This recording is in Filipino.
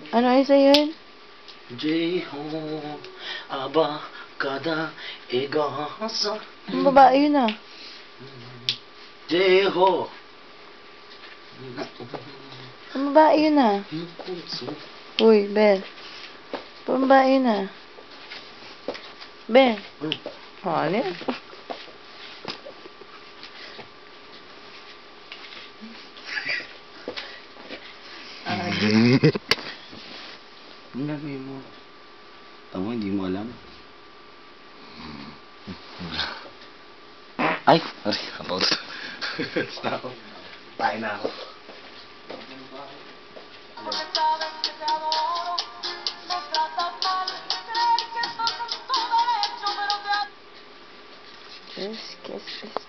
Ano isa yun? J-ho, aba, kada, igasa. Ang babae yun ah. J-ho. Ang babae yun ah. Uy, Ben. Ang babae yun ah. Ben. Ano yan? Ang gagawin mo? Tama, hindi mo alam. Ay! Sorry, about. Stop. Tayo na ako. Kiss, kiss, kiss.